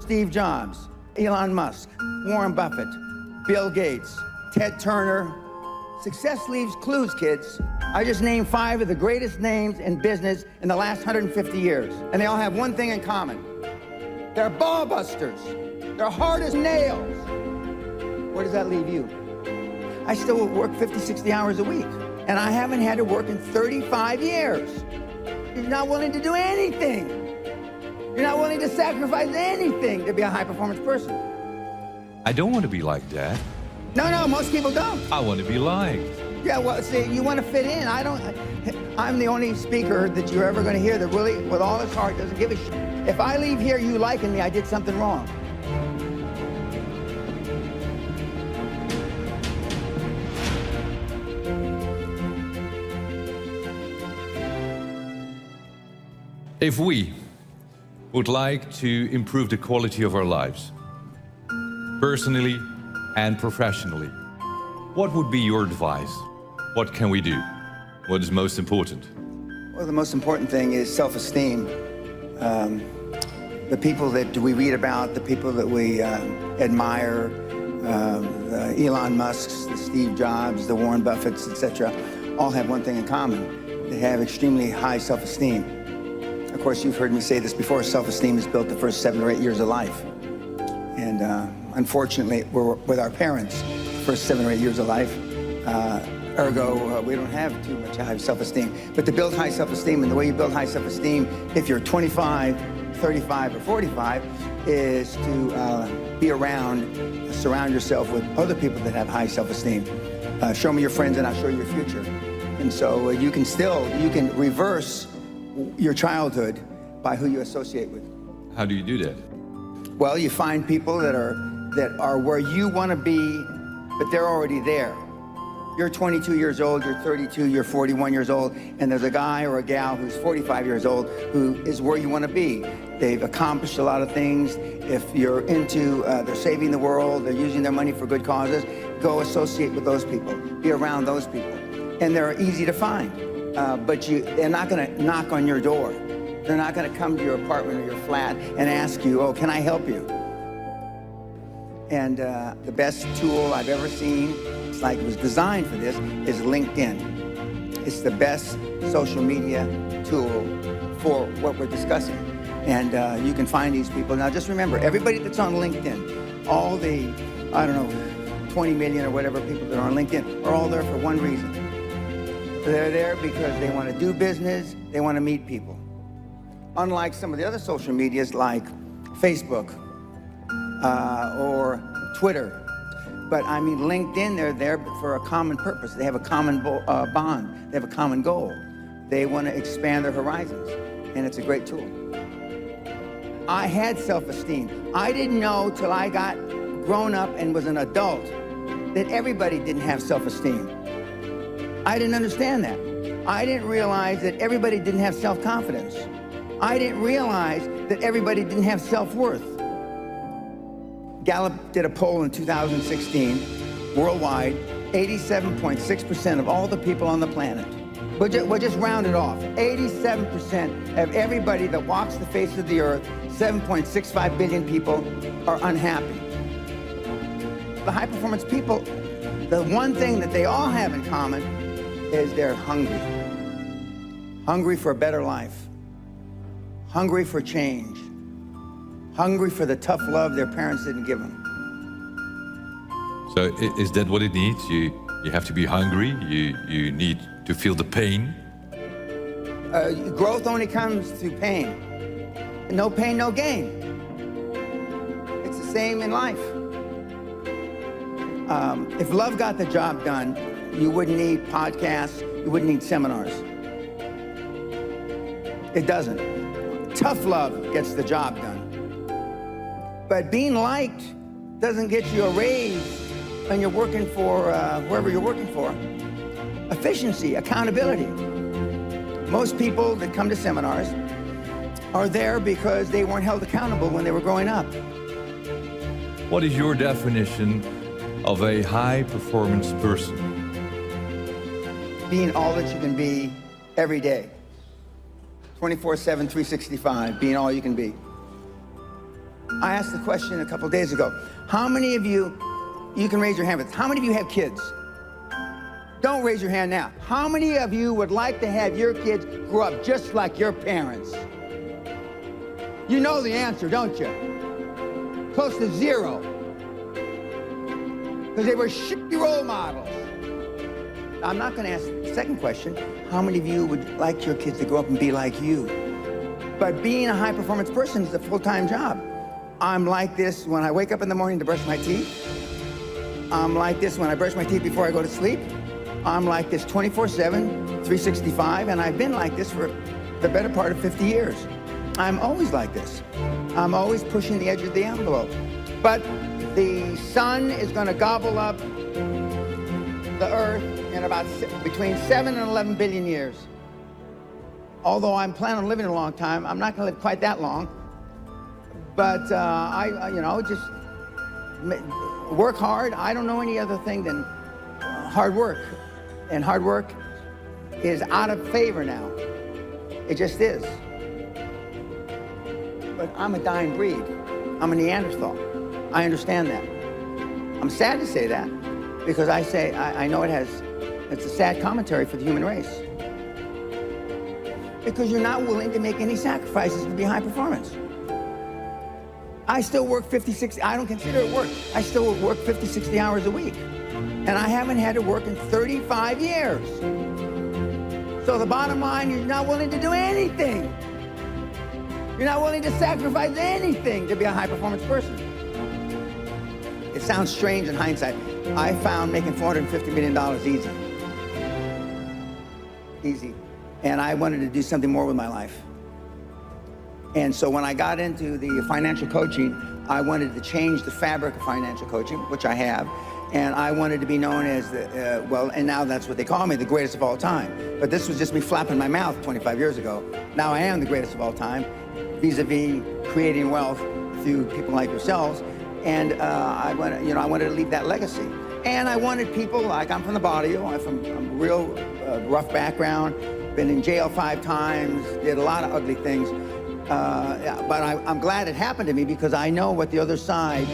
Steve Jobs, Elon Musk, Warren Buffett, Bill Gates, Ted Turner. Success leaves clues, kids. I just named 5 of the greatest names in business in the last 150 years. And they all have one thing in common. They're ball busters. They're hard as nails. Where does that leave you? I still work 50, 60 hours a week. And I haven't had to work in 35 years. You're not willing to do anything. You're not willing to sacrifice anything to be a high-performance person. I don't want to be like that. No, most people don't. I want to be liked. Yeah, well, see, you want to fit in. I'm the only speaker that you're ever going to hear that really, with all his heart, doesn't give a shit. If I leave here you liking me, I did something wrong. If we would like to improve the quality of our lives, personally and professionally, what would be your advice? What can we do? What is most important? Well, the most important thing is self-esteem. The people that we read about, the people that we admire, the Elon Musks, the Steve Jobs, the Warren Buffetts, etc., all have one thing in common. They have extremely high self-esteem. Of course, you've heard me say this before, self-esteem is built the first 7 or 8 years of life. And unfortunately, we're with our parents the first 7 or 8 years of life. Ergo, we don't have too much high self-esteem. But to build high self-esteem, and the way you build high self-esteem, if you're 25, 35, or 45, is to be around, surround yourself with other people that have high self-esteem. Show me your friends and I'll show you your future. And so you can reverse your childhood by who you associate with. How do you do that? Well, you find people that are where you want to be, but they're already there. You're 22 years old, you're 32, you're 41 years old, and there's a guy or a gal who's 45 years old who is where you want to be. They've accomplished a lot of things. If you're into, they're saving the world, they're using their money for good causes, go associate with those people, be around those people. And they're easy to find, but they're not going to knock on your door. They're not going to come to your apartment or your flat and ask you, oh, can I help you? And the best tool I've ever seen, it's like it was designed for this, is LinkedIn. It's the best social media tool for what we're discussing. And you can find these people. Now just remember, everybody that's on LinkedIn, all the, I don't know, 20 million or whatever people that are on LinkedIn are all there for one reason. They're there because they want to do business, they want to meet people. Unlike some of the other social medias like Facebook or Twitter. But I mean, LinkedIn, they're there for a common purpose. They have a common bond. They have a common goal. They want to expand their horizons, and it's a great tool. I had self-esteem. I didn't know till I got grown up and was an adult that everybody didn't have self-esteem. I didn't understand that. I didn't realize that everybody didn't have self-confidence. I didn't realize that everybody didn't have self-worth. Gallup did a poll in 2016, worldwide, 87.6% of all the people on the planet. We'll just round it off. 87% of everybody that walks the face of the earth, 7.65 billion people, are unhappy. The high-performance people, the one thing that they all have in common is they're hungry. Hungry for a better life. Hungry for change. Hungry for the tough love their parents didn't give them. So is that what it needs? You have to be hungry, you need to feel the pain? Growth only comes through pain. No pain, no gain. It's the same in life. If love got the job done, you wouldn't need podcasts, you wouldn't need seminars. It doesn't. Tough love gets the job done. But being liked doesn't get you a raise when you're working for wherever you're working for. Efficiency, accountability. Most people that come to seminars are there because they weren't held accountable when they were growing up. What is your definition of a high-performance person? Being all that you can be every day. 24/7, 365, being all you can be. I asked the question a couple days ago. How many of you can raise your hand, but how many of you have kids? Don't raise your hand now. How many of you would like to have your kids grow up just like your parents? You know the answer, don't you? Close to zero. Because they were shitty role models. I'm not going to ask the second question. How many of you would like your kids to grow up and be like you? But being a high-performance person is a full-time job. I'm like this when I wake up in the morning to brush my teeth. I'm like this when I brush my teeth before I go to sleep. I'm like this 24/7, 365, and I've been like this for the better part of 50 years. I'm always like this. I'm always pushing the edge of the envelope. But the sun is going to gobble up the earth in about between 7 and 11 billion years. Although I'm planning on living a long time, I'm not going to live quite that long. But just work hard. I don't know any other thing than hard work. And hard work is out of favor now. It just is. But I'm a dying breed. I'm a Neanderthal. I understand that. I'm sad to say that because I know it's a sad commentary for the human race. Because you're not willing to make any sacrifices to be high performance. I still work 50, 60, I don't consider it work. I still work 50, 60 hours a week. And I haven't had to work in 35 years. So the bottom line, you're not willing to do anything. You're not willing to sacrifice anything to be a high-performance person. It sounds strange in hindsight. I found making $450 million easy. Easy. And I wanted to do something more with my life. And so when I got into the financial coaching, I wanted to change the fabric of financial coaching, which I have. And I wanted to be known as and now that's what they call me, the greatest of all time. But this was just me flapping my mouth 25 years ago. Now I am the greatest of all time, vis-a-vis creating wealth through people like yourselves. And I wanted to leave that legacy. And I wanted people, like I'm from the barrio, I'm from a real rough background, been in jail 5 times, did a lot of ugly things. But I'm glad it happened to me because I know what the other side,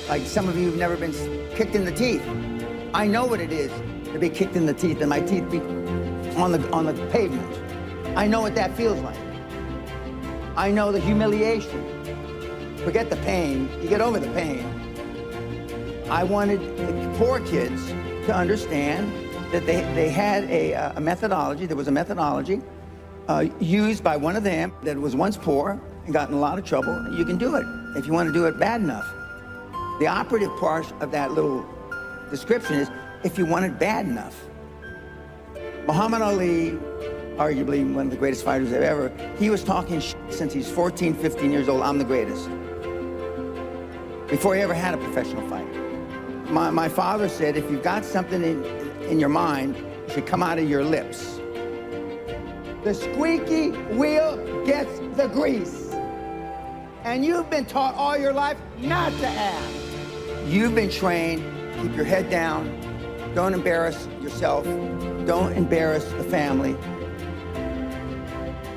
like some of you have never been kicked in the teeth. I know what it is to be kicked in the teeth and my teeth be on the pavement. I know what that feels like. I know the humiliation. Forget the pain, you get over the pain. I wanted the poor kids to understand that they had a methodology, there was a methodology used by one of them that was once poor and got in a lot of trouble. You can do it if you want to do it bad enough. The operative part of that little description is if you want it bad enough. Muhammad Ali, arguably one of the greatest fighters ever, he was talking shit since he's 14, 15 years old, I'm the greatest. Before he ever had a professional fight. My father said, if you've got something in your mind, it should come out of your lips. The squeaky wheel gets the grease. And you've been taught all your life not to ask. You've been trained, keep your head down, don't embarrass yourself, don't embarrass the family,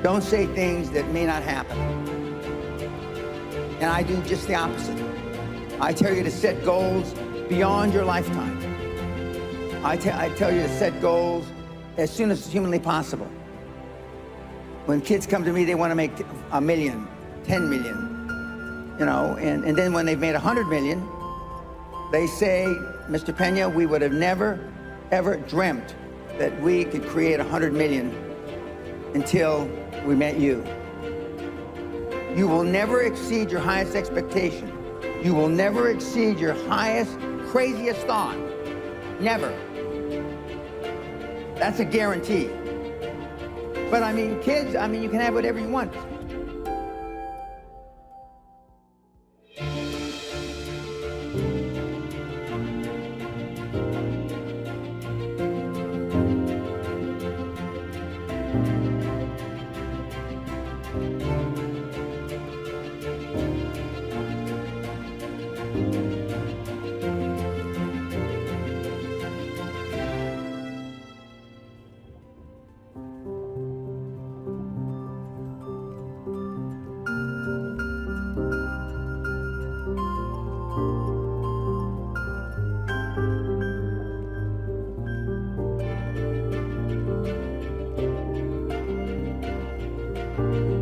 don't say things that may not happen. And I do just the opposite. I tell you to set goals beyond your lifetime. I tell you to set goals as soon as humanly possible. When kids come to me, they want to make 1 million, 10 million, and then when they've made 100 million, they say, Mr. Pena, we would have never, ever dreamt that we could create 100 million until we met you. You will never exceed your highest expectation. You will never exceed your highest, craziest thought. Never. That's a guarantee. But I mean, kids, you can have whatever you want. you.